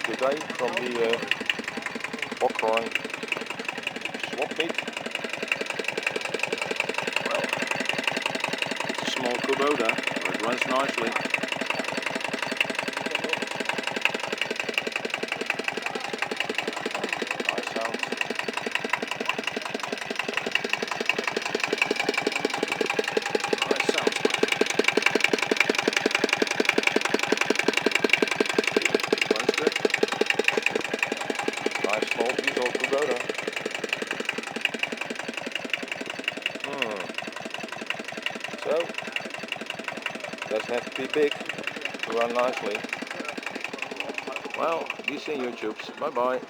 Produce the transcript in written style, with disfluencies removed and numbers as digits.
today from the Bockhorn swap meet. Well, it's a small Kubota, but it runs nicely. Nice sound. Nice sound. Runs good. Nice small piece of Kubota. So, doesn't have to be big to run nicely. Well, be seeing YouTubes. Bye bye.